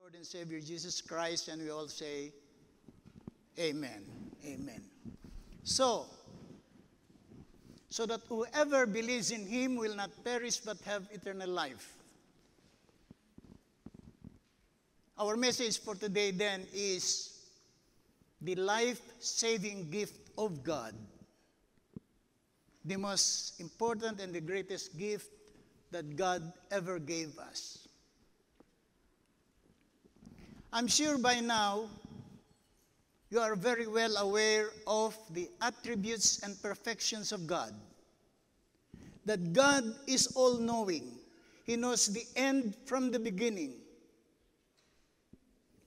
Lord and Savior Jesus Christ, and we all say, Amen. Amen. So that whoever believes in him will not perish but have eternal life. Our message for today then is the life-saving gift of God. The most important and the greatest gift that God ever gave us. I'm sure by now you are very well aware of the attributes and perfections of God. That God is all-knowing. He knows the end from the beginning.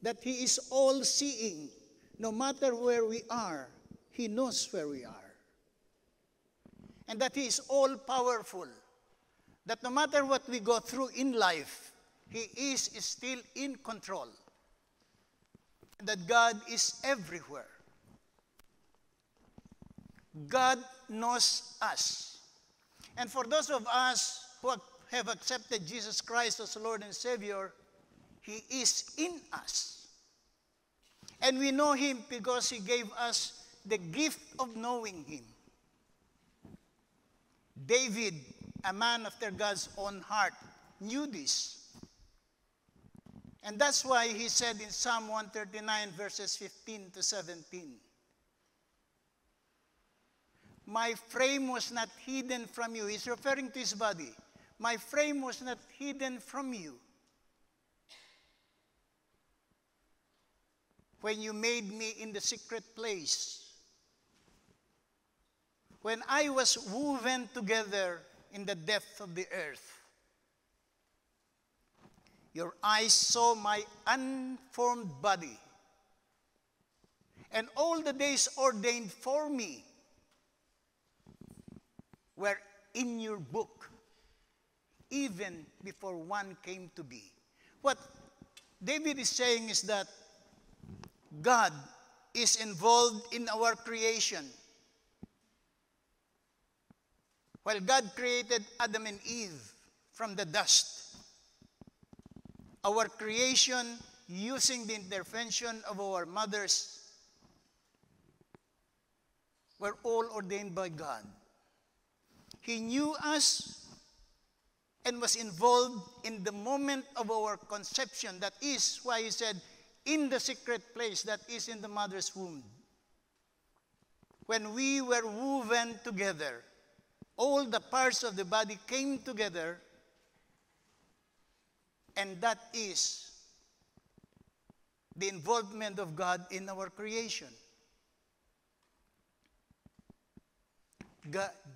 That he is all-seeing. No matter where we are, he knows where we are. And that he is all-powerful. That no matter what we go through in life, he is still in control. And that God is everywhere. God knows us. And for those of us who have accepted Jesus Christ as Lord and Savior, he is in us. And we know him because he gave us the gift of knowing him. David, a man after God's own heart, knew this. And that's why he said in Psalm 139, verses 15 to 17, my frame was not hidden from you. He's referring to his body. My frame was not hidden from you when you made me in the secret place. When I was woven together in the depth of the earth. Your eyes saw my unformed body, and all the days ordained for me were in your book, even before one came to be. What David is saying is that God is involved in our creation. While God created Adam and Eve from the dust, our creation, using the intervention of our mothers, were all ordained by God. He knew us and was involved in the moment of our conception. That is why he said, in the secret place that is in the mother's womb. When we were woven together, all the parts of the body came together, and that is the involvement of God in our creation.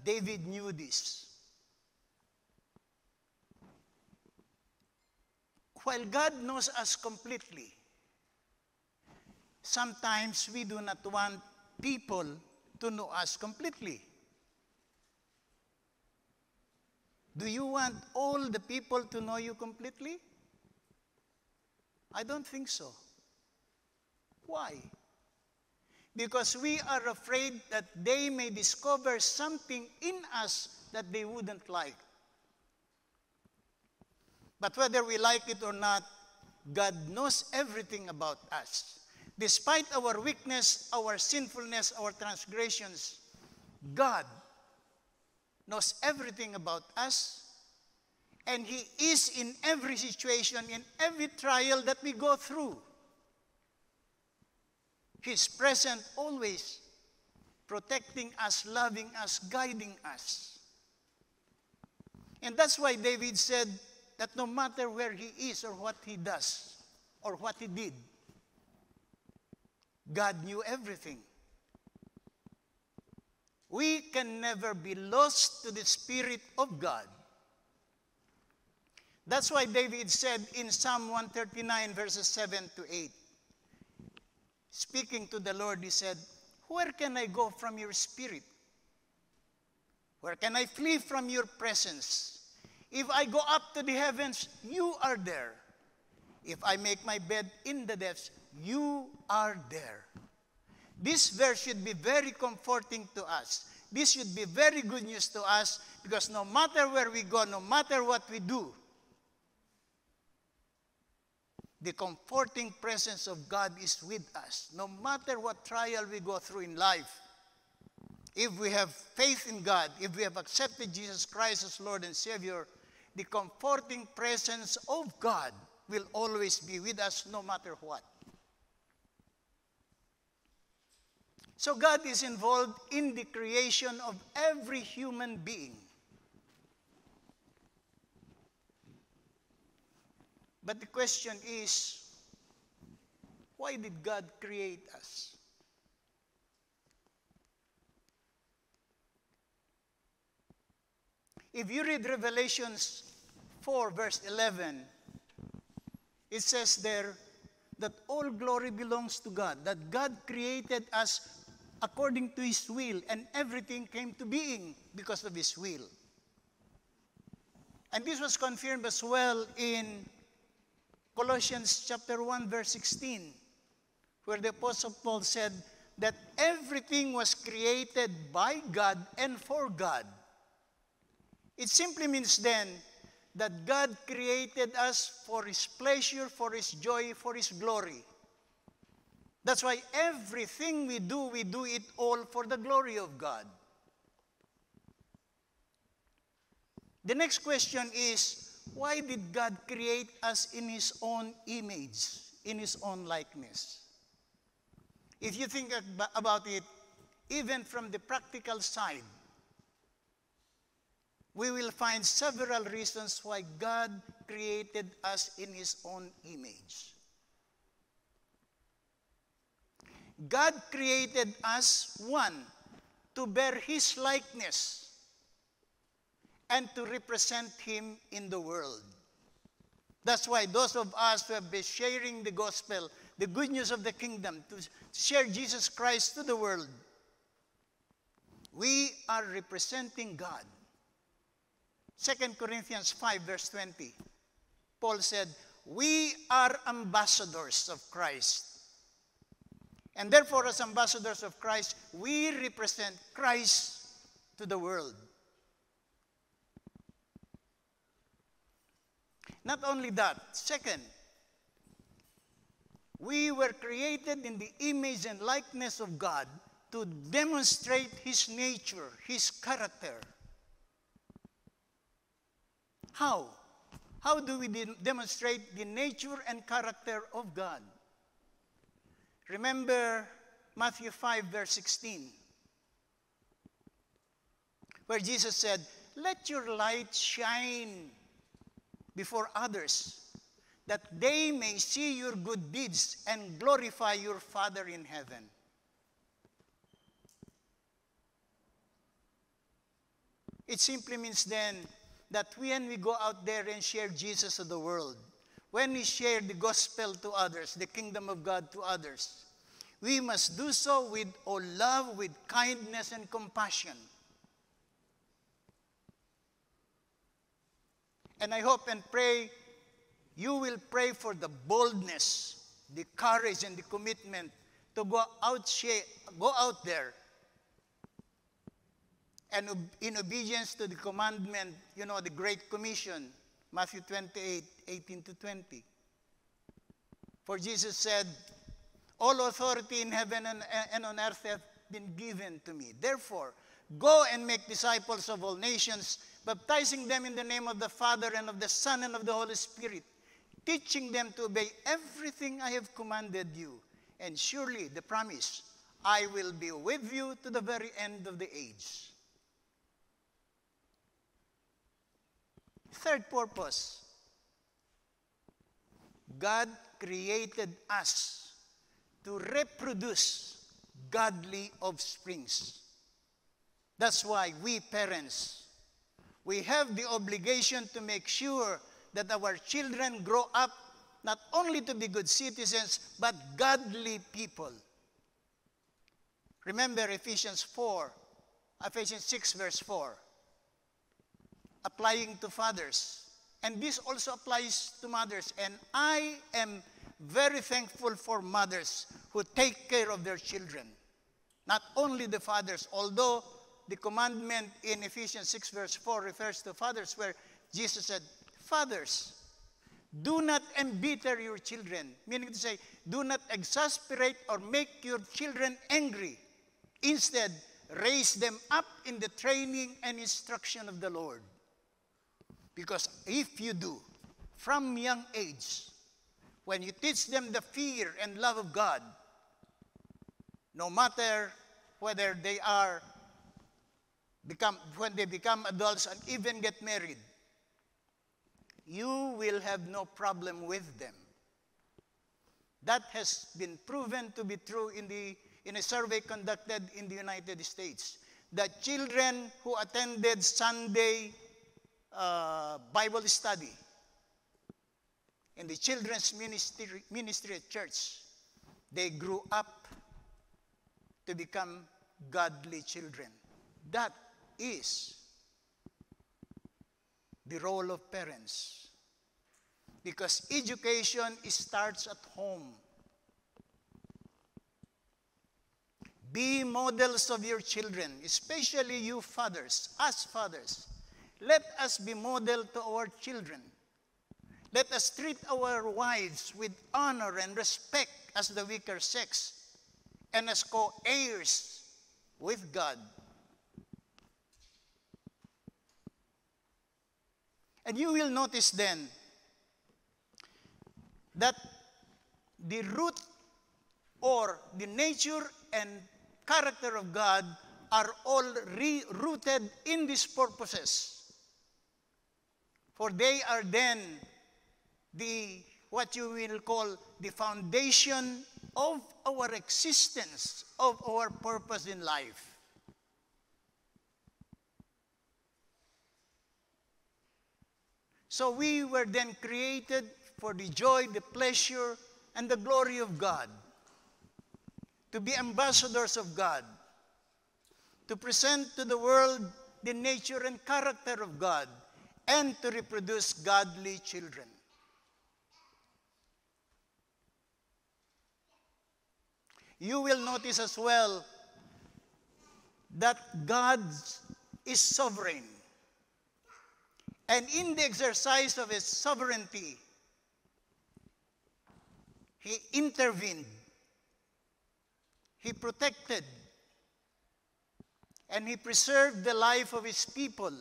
David knew this. While God knows us completely, sometimes we do not want people to know us completely. Do you want all the people to know you completely? I don't think so. Why? Because we are afraid that they may discover something in us that they wouldn't like. But whether we like it or not, God knows everything about us. Despite our weakness, our sinfulness, our transgressions, God knows everything about us, and he is in every situation, in every trial that we go through. He's present always, protecting us, loving us, guiding us. And that's why David said that no matter where he is or what he does or what he did, God knew everything. We can never be lost to the Spirit of God. That's why David said in Psalm 139, verses 7 to 8, speaking to the Lord, he said, where can I go from your Spirit? Where can I flee from your presence? If I go up to the heavens, you are there. If I make my bed in the depths, you are there. This verse should be very comforting to us. This should be very good news to us because no matter where we go, no matter what we do, The comforting presence of God is with us. No matter what trial we go through in life, if we have faith in God, if we have accepted Jesus Christ as Lord and Savior, the comforting presence of God will always be with us no matter what. So God is involved in the creation of every human being. But the question is, why did God create us? If you read Revelations 4, verse 11, it says there that all glory belongs to God, that God created us according to His will, and everything came to being because of His will. And this was confirmed as well in Colossians chapter 1, verse 16, where the Apostle Paul said that everything was created by God and for God. It simply means then that God created us for His pleasure, for His joy, for His glory. That's why everything we do it all for the glory of God. The next question is, why did God create us in His own image, in His own likeness? If you think about it, even from the practical side, we will find several reasons why God created us in His own image. God created us, one, to bear His likeness and to represent Him in the world. That's why those of us who have been sharing the gospel, the good news of the kingdom, to share Jesus Christ to the world, we are representing God. 2 Corinthians 5, verse 20, Paul said, we are ambassadors of Christ. And therefore, as ambassadors of Christ, we represent Christ to the world. Not only that, second, we were created in the image and likeness of God to demonstrate His nature, His character. How? How do we demonstrate the nature and character of God? Remember Matthew 5, verse 16, where Jesus said, let your light shine before others, that they may see your good deeds and glorify your Father in heaven. It simply means then that when we go out there and share Jesus to the world, when we share the gospel to others, the kingdom of God to others, we must do so with all love, with kindness and compassion. And I hope and pray you will pray for the boldness, the courage, and the commitment to go out there and in obedience to the commandment, the Great Commission, Matthew 28, 18 to 20. For Jesus said, all authority in heaven and on earth hath been given to me. Therefore, go and make disciples of all nations, baptizing them in the name of the Father and of the Son and of the Holy Spirit, teaching them to obey everything I have commanded you. And surely the promise, I will be with you to the very end of the age. Third purpose, God created us to reproduce godly offsprings. That's why we parents, we have the obligation to make sure that our children grow up not only to be good citizens, but godly people. Remember Ephesians 6, verse 4, applying to fathers. And this also applies to mothers. And I am very thankful for mothers who take care of their children. Not only the fathers, although the commandment in Ephesians 6, verse 4 refers to fathers, where Jesus said, fathers, Do not embitter your children. Meaning to say, do not exasperate or make your children angry. Instead, raise them up in the training and instruction of the Lord. Because if you do, from young age, when you teach them the fear and love of God, no matter whether they when they become adults and even get married, you will have no problem with them. That has been proven to be true in a survey conducted in the United States. The children who attended Sunday Bible study in the children's ministry at church, they grew up to become godly children. That is the role of parents. Because education starts at home. Be models of your children, especially you fathers, us fathers. Let us be model to our children. Let us treat our wives with honor and respect as the weaker sex and as co-heirs with God. And you will notice then that the root or the nature and character of God are all rooted in these purposes. For they are then what you will call the foundation of our existence, of our purpose in life. So we were then created for the joy, the pleasure, and the glory of God, to be ambassadors of God, to present to the world the nature and character of God, and to reproduce godly children. You will notice as well that God is sovereign. And in the exercise of his sovereignty, he intervened, he protected, and he preserved the life of his people,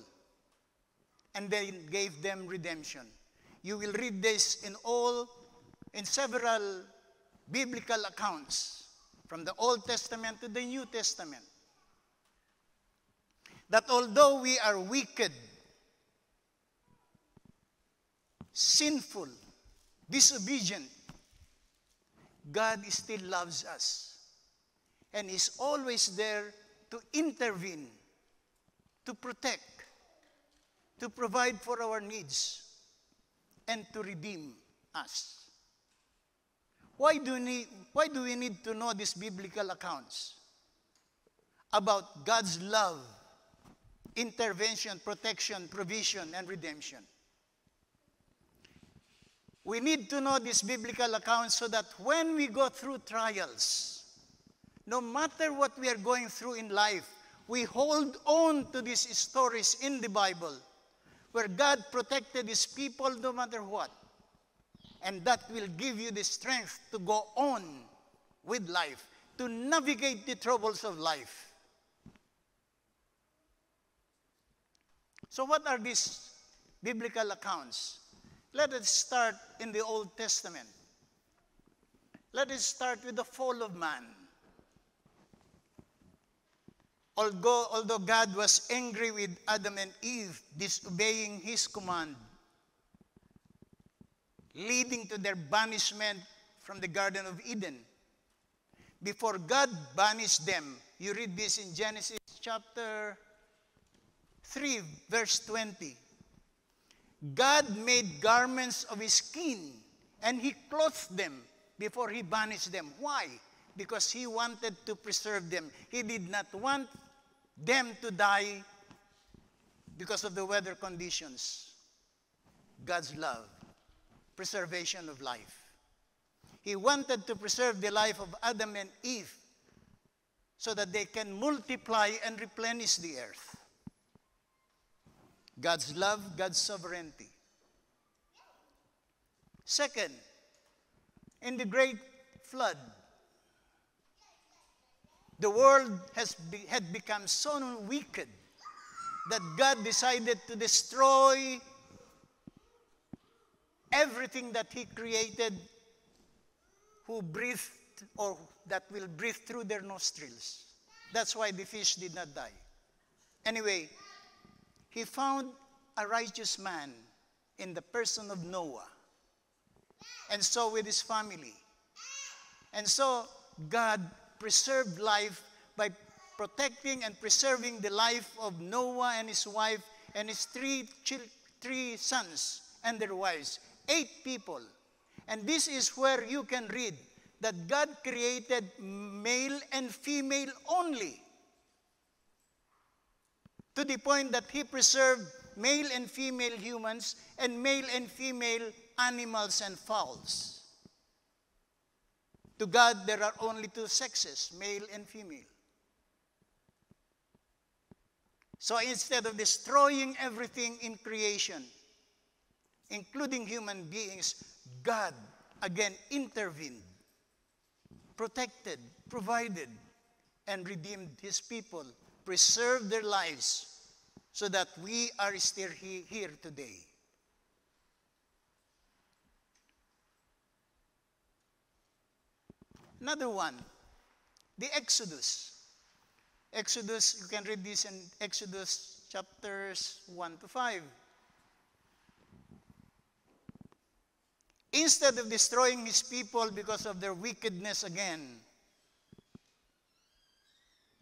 and then gave them redemption. You will read this in several biblical accounts, from the Old Testament to the New Testament, that although we are wicked, sinful, disobedient, God still loves us and is always there to intervene, to protect, to provide for our needs, and to redeem us. Why do we need to know these biblical accounts about God's love, intervention, protection, provision, and redemption? We need to know these biblical accounts so that when we go through trials, no matter what we are going through in life, we hold on to these stories in the Bible where God protected his people no matter what. And that will give you the strength to go on with life, to navigate the troubles of life. So what are these biblical accounts? Let us start in the Old Testament. Let us start with the fall of man. Although God was angry with Adam and Eve, disobeying his command, leading to their banishment from the Garden of Eden. Before God banished them, you read this in Genesis chapter 3, verse 20. God made garments of his skin, and he clothed them before he banished them. Why? Because he wanted to preserve them. He did not want them to die because of the weather conditions. God's love. Preservation of life. He wanted to preserve the life of Adam and Eve so that they can multiply and replenish the earth. God's love, God's sovereignty. Second, in the great flood, the world had become so wicked that God decided to destroy everything that He created who breathed or that will breathe through their nostrils. That's why the fish did not die. Anyway, He found a righteous man in the person of Noah, and so with his family. And so God preserved life by protecting and preserving the life of Noah and his wife and his three sons and their wives, 8 people. And this is where you can read that God created male and female only, to the point that He preserved male and female humans and male and female animals and fowls. To God, there are only 2 sexes, male and female. So instead of destroying everything in creation, including human beings, God again intervened, protected, provided, and redeemed His people, preserved their lives, so that we are still here today. Another one, the Exodus. Exodus, you can read this in Exodus chapters 1 to 5. Instead of destroying His people because of their wickedness again,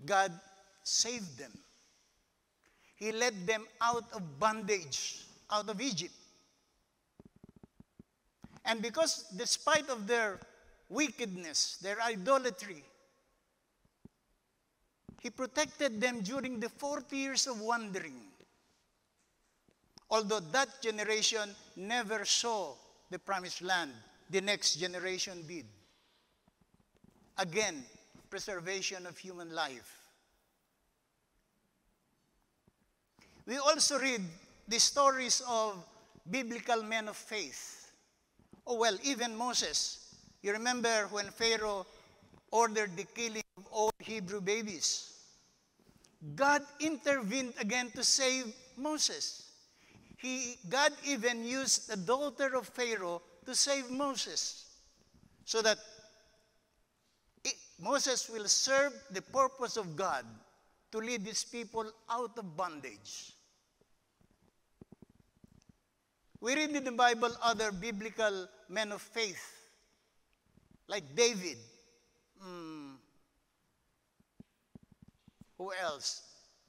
God saved them. He led them out of bondage, out of Egypt. And because despite of their wickedness, their idolatry, He protected them during the 40 years of wandering. Although that generation never saw the promised land, the next generation did. Again, preservation of human life. We also read the stories of biblical men of faith. Oh well, even Moses. You remember when Pharaoh ordered the killing of all Hebrew babies. God intervened again to save Moses. God even used the daughter of Pharaoh to save Moses, so that Moses will serve the purpose of God to lead His people out of bondage. We read in the Bible other biblical men of faith, like David. Who else?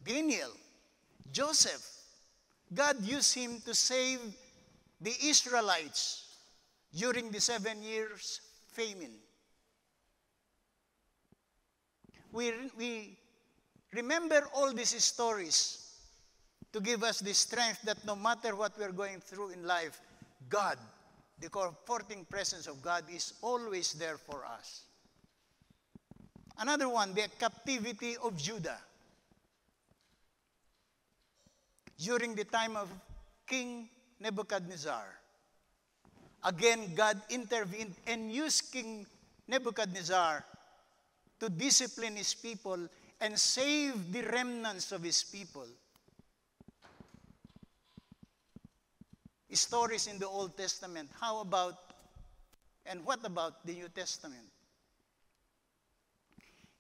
Daniel, Joseph. God used him to save the Israelites during the 7 years famine. We remember all these stories to give us the strength that no matter what we're going through in life, God, the comforting presence of God, is always there for us. Another one, the captivity of Judah. During the time of King Nebuchadnezzar, again, God intervened and used King Nebuchadnezzar to discipline his people and save the remnants of his people. Stories in the Old Testament. How about, and what about the New Testament?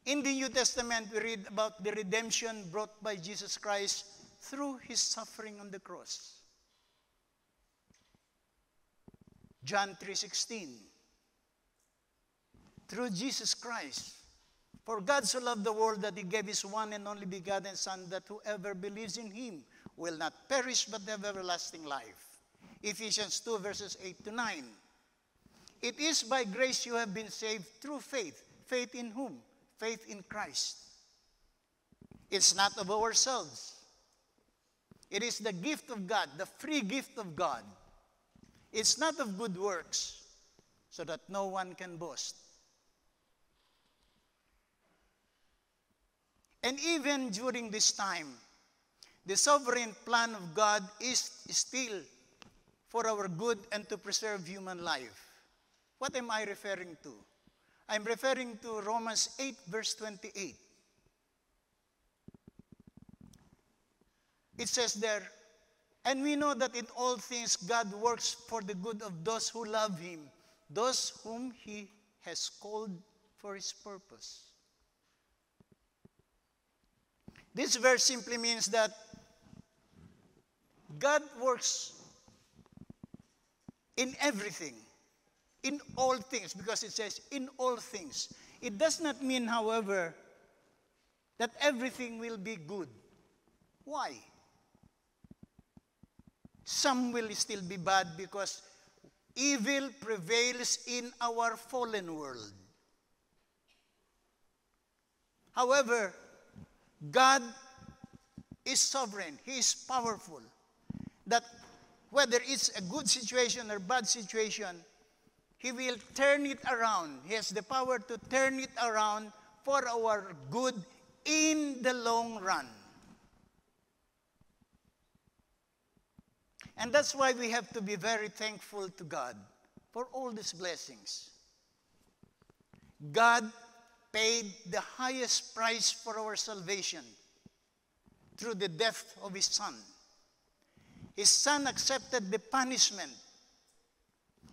In the New Testament, we read about the redemption brought by Jesus Christ through His suffering on the cross. John 3:16. Through Jesus Christ. For God so loved the world that He gave His one and only begotten Son, that whoever believes in Him will not perish but have everlasting life. Ephesians 2 verses 8 to 9. It is by grace you have been saved through faith. Faith in whom? Faith in Christ. It's not of ourselves. It is the gift of God, the free gift of God. It's not of good works, so that no one can boast. And even during this time, the sovereign plan of God is still for our good and to preserve human life. What am I referring to? I'm referring to Romans 8, verse 28. It says there, and we know that in all things God works for the good of those who love him, those whom he has called for his purpose. This verse simply means that God works in everything, in all things, because it says in all things. It does not mean, however, that everything will be good. Why? Some will still be bad because evil prevails in our fallen world. However, God is sovereign. He is powerful. That whether it's a good situation or bad situation, he will turn it around. He has the power to turn it around for our good in the long run. And that's why we have to be very thankful to God for all these blessings. God paid the highest price for our salvation through the death of his Son. His Son accepted the punishment.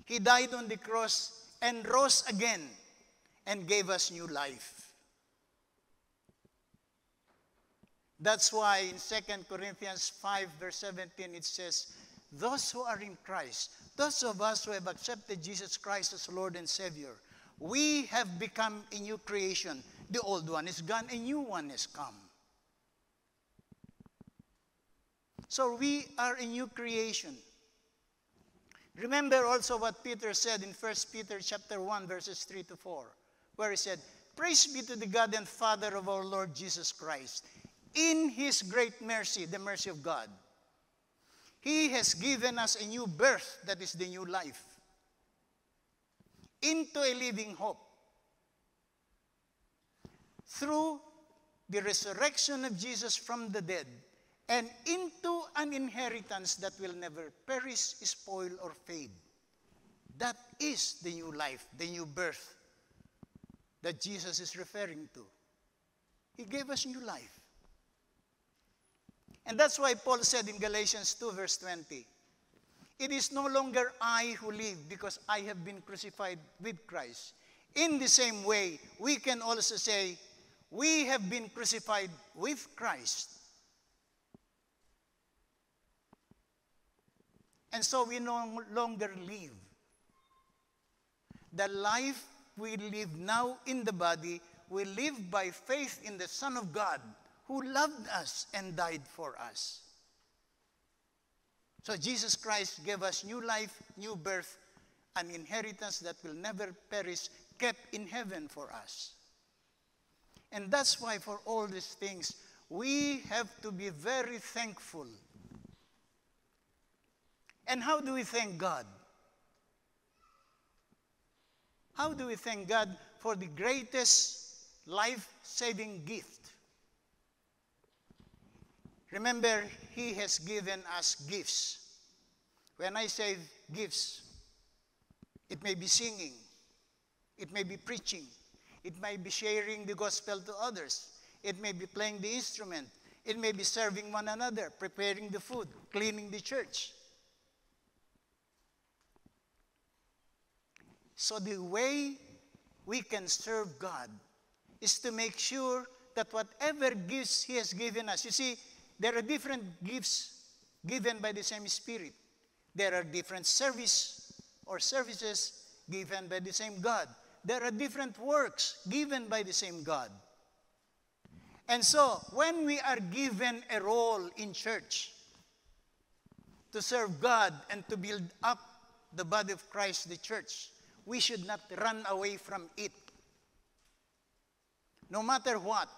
He died on the cross and rose again and gave us new life. That's why in 2 Corinthians 5, verse 17, it says, those who are in Christ, those of us who have accepted Jesus Christ as Lord and Savior, we have become a new creation. The old one is gone, a new one has come. So we are a new creation. Remember also what Peter said in 1 Peter chapter 1, verses 3 to 4, where he said, praise be to the God and Father of our Lord Jesus Christ. In his great mercy, the mercy of God, he has given us a new birth, that is the new life, into a living hope through the resurrection of Jesus from the dead, and into an inheritance that will never perish, spoil, or fade. That is the new life, the new birth that Jesus is referring to. He gave us new life. And that's why Paul said in Galatians 2, verse 20, it is no longer I who live, because I have been crucified with Christ. In the same way, we can also say, we have been crucified with Christ. And so we no longer live. The life we live now in the body, we live by faith in the Son of God, who loved us and died for us. So Jesus Christ gave us new life, new birth, an inheritance that will never perish, kept in heaven for us. And that's why for all these things, we have to be very thankful. And how do we thank God? How do we thank God for the greatest life-saving gift? Remember, he has given us gifts. When I say gifts, it may be singing, it may be preaching, it may be sharing the gospel to others, it may be playing the instrument, it may be serving one another, preparing the food, cleaning the church. So the way we can serve God is to make sure that whatever gifts he has given us, you see, there are different gifts given by the same Spirit. There are different services given by the same God. There are different works given by the same God. And so, when we are given a role in church to serve God and to build up the body of Christ, the church, we should not run away from it. No matter what,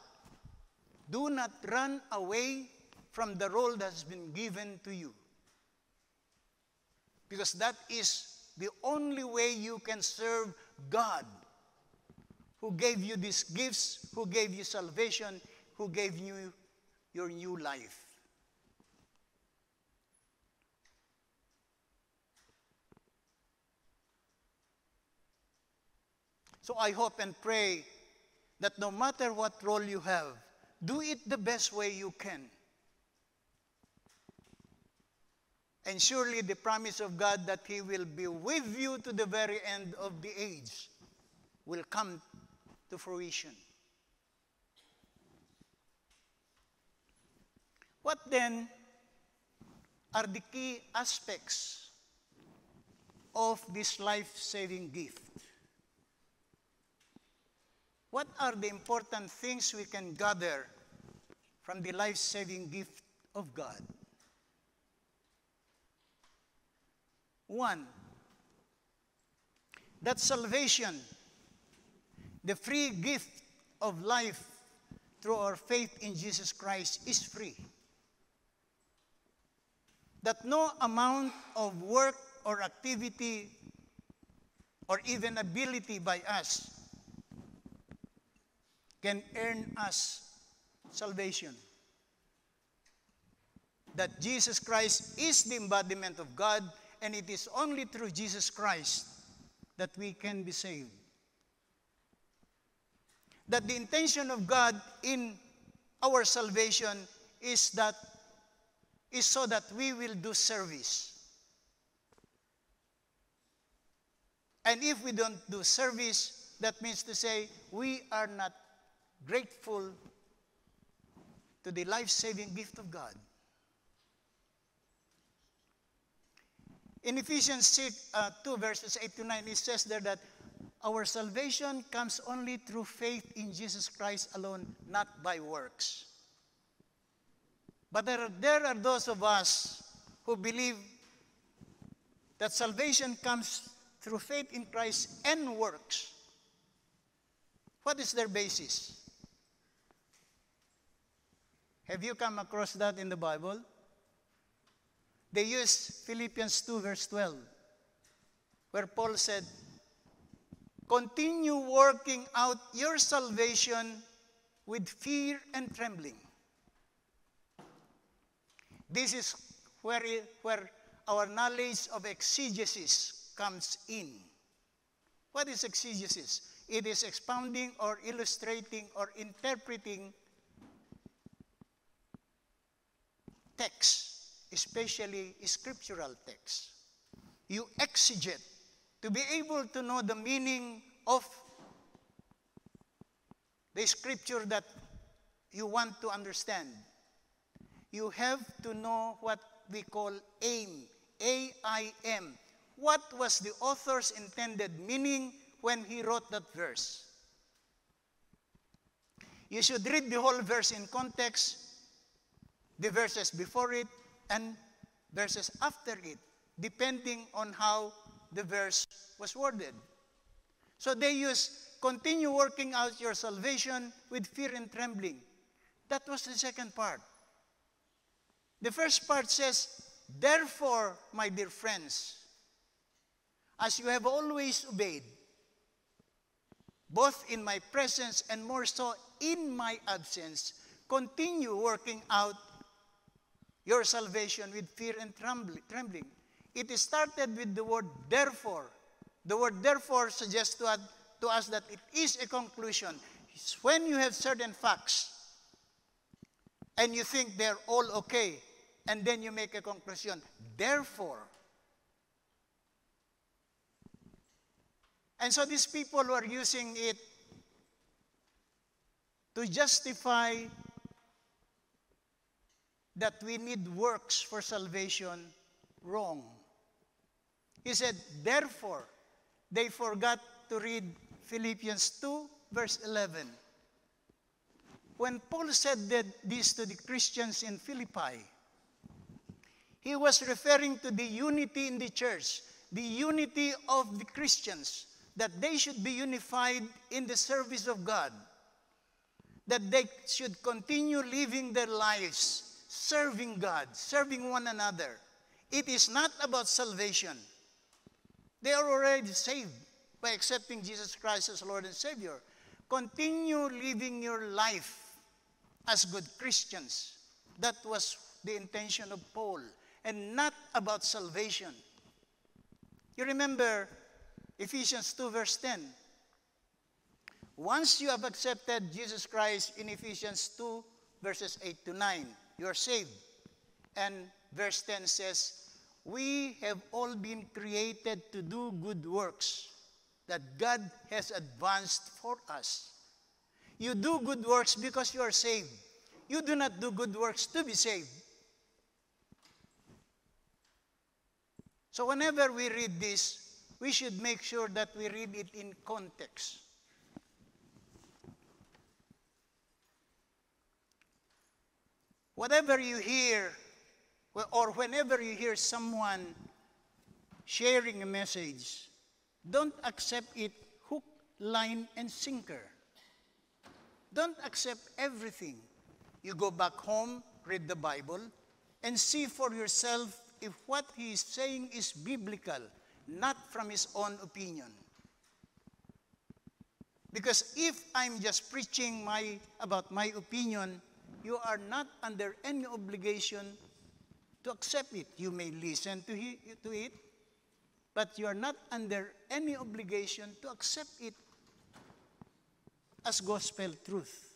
do not run away from the role that has been given to you. Because that is the only way you can serve God, who gave you these gifts, who gave you salvation, who gave you your new life. So I hope and pray that no matter what role you have, do it the best way you can. And surely the promise of God that He will be with you to the very end of the age will come to fruition. What then are the key aspects of this life-saving gift? What are the important things we can gather from the life-saving gift of God? One, that salvation, the free gift of life through our faith in Jesus Christ, is free. That no amount of work or activity or even ability by us can earn us salvation. That Jesus Christ is the embodiment of God, and it is only through Jesus Christ that we can be saved. That the intention of God in our salvation is so that we will do service. And if we don't do service, that means to say we are not grateful to the life-saving gift of God. In Ephesians 2 verses 8 to 9, it says there that our salvation comes only through faith in Jesus Christ alone, not by works. But there are those of us who believe that salvation comes through faith in Christ and works. What is their basis? Have you come across that in the Bible? They use Philippians 2 verse 12, where Paul said, continue working out your salvation with fear and trembling. This is where our knowledge of exegesis comes in. What is exegesis? It is expounding or illustrating or interpreting text, especially scriptural text. You exegete to be able to know the meaning of the scripture that you want to understand. You have to know what we call aim, A-I-M. What was the author's intended meaning when he wrote that verse? You should read the whole verse in context, the verses before it, and verses after it, depending on how the verse was worded. So they use, continue working out your salvation with fear and trembling. That was the second part. The first part says, therefore, my dear friends, as you have always obeyed, both in my presence and more so in my absence, continue working out your salvation with fear and trembling. It is started with the word therefore. The word therefore suggests to us that it is a conclusion. It's when you have certain facts and you think they're all okay, and then you make a conclusion. Therefore. And so these people who are using it to justify that we need works for salvation, wrong. He said, therefore, they forgot to read Philippians 2, verse 11. When Paul said this to the Christians in Philippi, he was referring to the unity in the church, the unity of the Christians, that they should be unified in the service of God, that they should continue living their lives serving God, serving one another. It is not about salvation. They are already saved by accepting Jesus Christ as Lord and Savior. Continue living your life as good Christians. That was the intention of Paul, and not about salvation. You remember Ephesians 2 verse 10. Once you have accepted Jesus Christ in Ephesians 2, verses 8 to 9, you are saved. And verse 10 says, we have all been created to do good works that God has advanced for us. You do good works because you are saved. You do not do good works to be saved. So whenever we read this, we should make sure that we read it in context. Whatever you hear, or whenever you hear someone sharing a message, don't accept it hook, line, and sinker. Don't accept everything. You go back home, read the Bible, and see for yourself if what he is saying is biblical, not from his own opinion. Because if I'm just preaching about my opinion, you are not under any obligation to accept it. You may listen to it, but you are not under any obligation to accept it as gospel truth.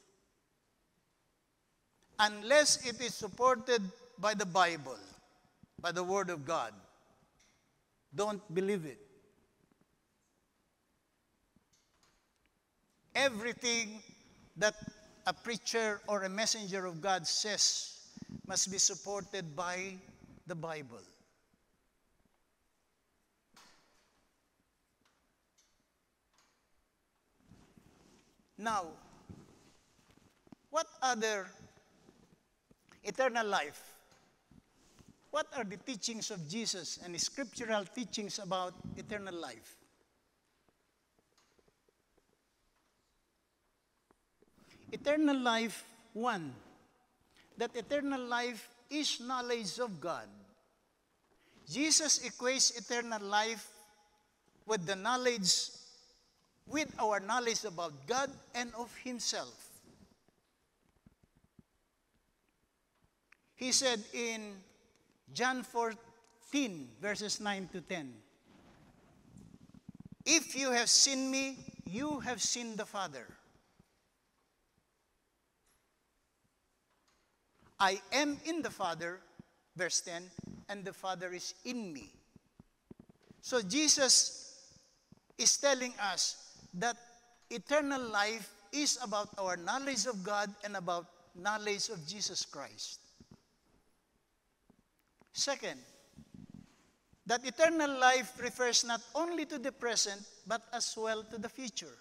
Unless it is supported by the Bible, by the Word of God, don't believe it. Everything that a preacher or a messenger of God says must be supported by the Bible. Now, what other eternal life? What are the teachings of Jesus and the scriptural teachings about eternal life? Eternal life, one, that eternal life is knowledge of God. Jesus equates eternal life with the knowledge, with our knowledge about God and of himself. He said in John 14, verses 9 to 10, if you have seen me, you have seen the Father. I am in the Father, verse 10, and the Father is in me. So Jesus is telling us that eternal life is about our knowledge of God and about knowledge of Jesus Christ. Second, that eternal life refers not only to the present, but as well to the future.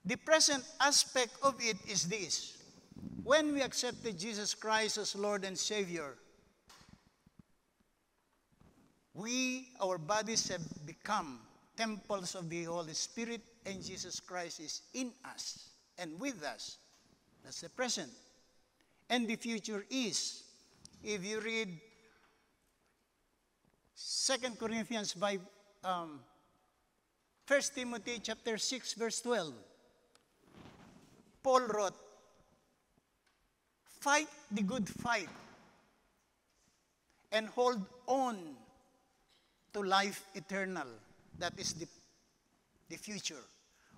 The present aspect of it is this. When we accepted Jesus Christ as Lord and Savior, our bodies have become temples of the Holy Spirit, and Jesus Christ is in us and with us. That's the present. And the future is, if you read 2 Corinthians 5, 1 Timothy chapter 6, verse 12, Paul wrote, fight the good fight and hold on to life eternal. That is the future.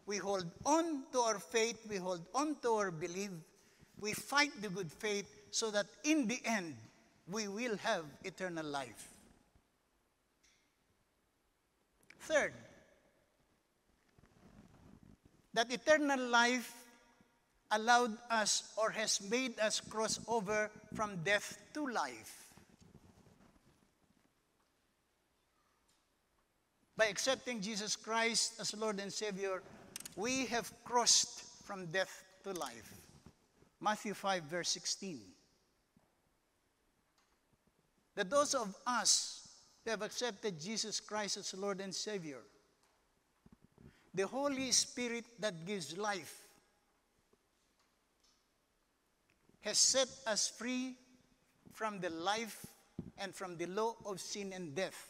We hold on to our faith, we hold on to our belief, we fight the good faith so that in the end, we will have eternal life. Third, that eternal life allowed us or has made us cross over from death to life. By accepting Jesus Christ as Lord and Savior, we have crossed from death to life. Matthew 5, verse 16. That those of us who have accepted Jesus Christ as Lord and Savior, the Holy Spirit that gives life has set us free from the life and from the law of sin and death.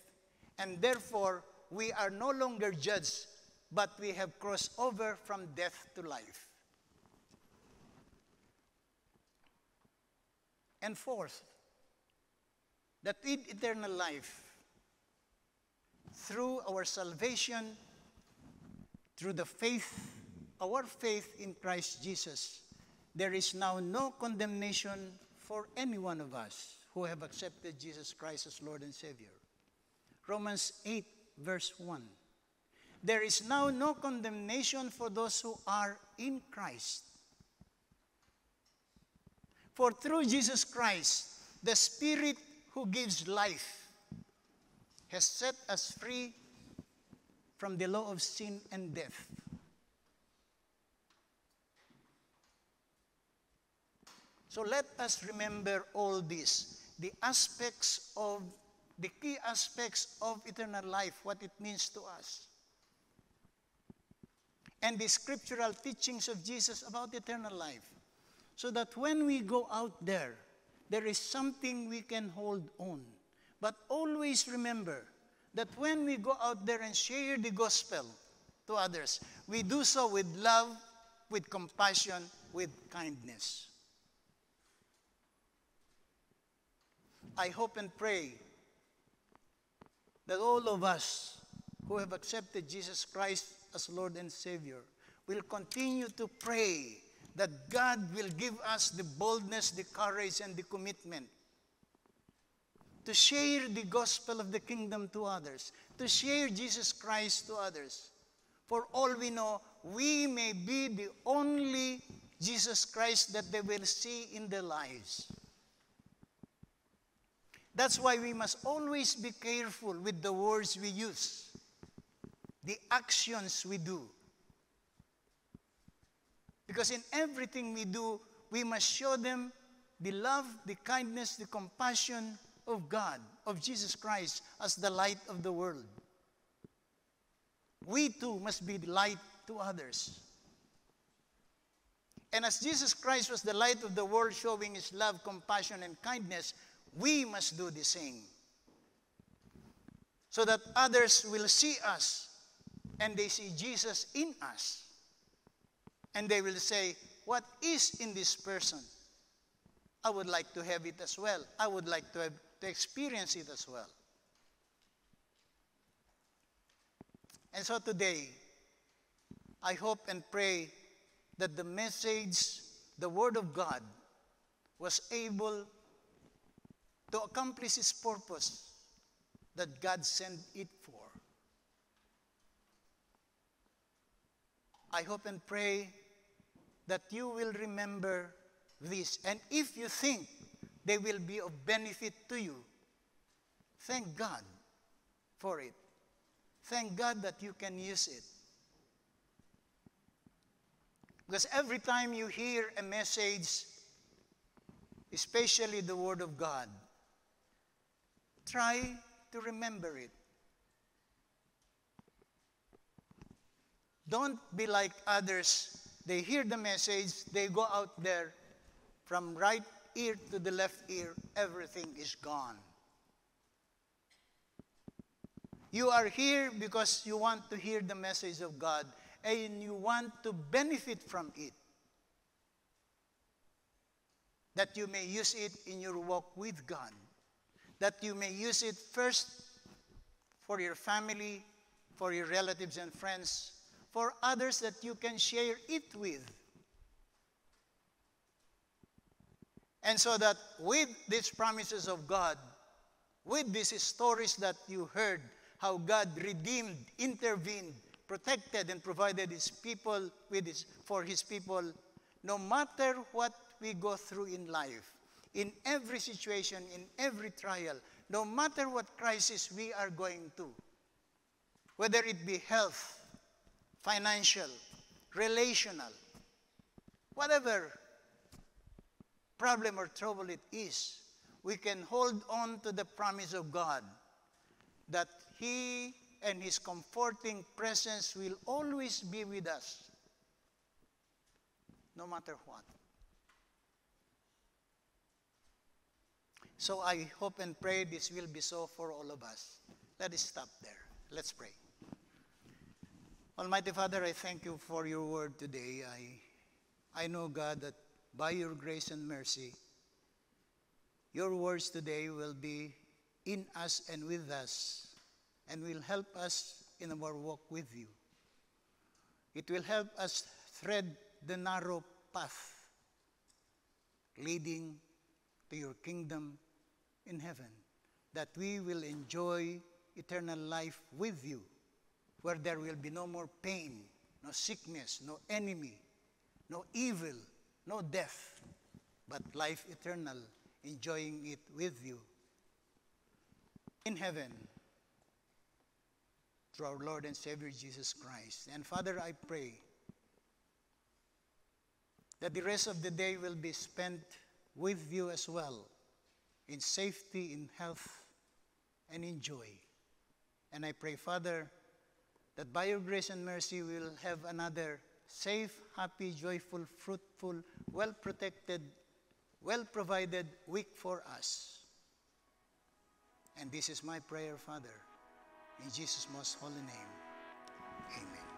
And therefore, we are no longer judged, but we have crossed over from death to life. And fourth, that in eternal life, through our salvation, through the faith, our faith in Christ Jesus, there is now no condemnation for any one of us who have accepted Jesus Christ as Lord and Savior. Romans 8, verse 1. There is now no condemnation for those who are in Christ. For through Jesus Christ, the Spirit who gives life has set us free from the law of sin and death. So let us remember all this, the key aspects of eternal life, what it means to us, and the scriptural teachings of Jesus about eternal life, so that when we go out there is something we can hold on. But always remember that when we go out there and share the gospel to others, we do so with love, with compassion, with kindness. I hope and pray that all of us who have accepted Jesus Christ as Lord and Savior will continue to pray that God will give us the boldness, the courage, and the commitment to share the gospel of the kingdom to others, to share Jesus Christ to others. For all we know, we may be the only Jesus Christ that they will see in their lives. That's why we must always be careful with the words we use, the actions we do. Because in everything we do, we must show them the love, the kindness, the compassion of God, of Jesus Christ as the light of the world. We too must be the light to others. And as Jesus Christ was the light of the world, showing his love, compassion, and kindness, we must do the same. So that others will see us and they see Jesus in us. And they will say, what is in this person? I would like to have it as well. I would like to experience it as well. And so today, I hope and pray that the message, the Word of God, was able to accomplish its purpose that God sent it for. I hope and pray that you will remember this. And if you think they will be of benefit to you, thank God for it. Thank God that you can use it. Because every time you hear a message, especially the Word of God, try to remember it. Don't be like others. They hear the message, they go out there, from right ear to the left ear, everything is gone. You are here because you want to hear the message of God and you want to benefit from it. That you may use it in your walk with God. That you may use it first for your family, for your relatives and friends, for others that you can share it with. And so that with these promises of God, with these stories that you heard, how God redeemed, intervened, protected, and provided his people for his people, no matter what we go through in life, in every situation, in every trial, no matter what crisis we are going to, whether it be health, financial, relational, whatever problem or trouble it is, we can hold on to the promise of God that he and his comforting presence will always be with us, no matter what. So I hope and pray this will be so for all of us. Let us stop there. Let's pray. Almighty Father, I thank you for your word today. I know, God, that by your grace and mercy, your words today will be in us and with us and will help us in our walk with you. It will help us thread the narrow path leading to your kingdom in heaven, that we will enjoy eternal life with you, where there will be no more pain, no sickness, no enemy, no evil, no death, but life eternal, enjoying it with you in heaven through our Lord and Savior Jesus Christ. And Father, I pray that the rest of the day will be spent with you as well, in safety, in health, and in joy. And I pray, Father, that by your grace and mercy we will have another safe, happy, joyful, fruitful, well-protected, well-provided week for us. And this is my prayer, Father, in Jesus' most holy name. Amen.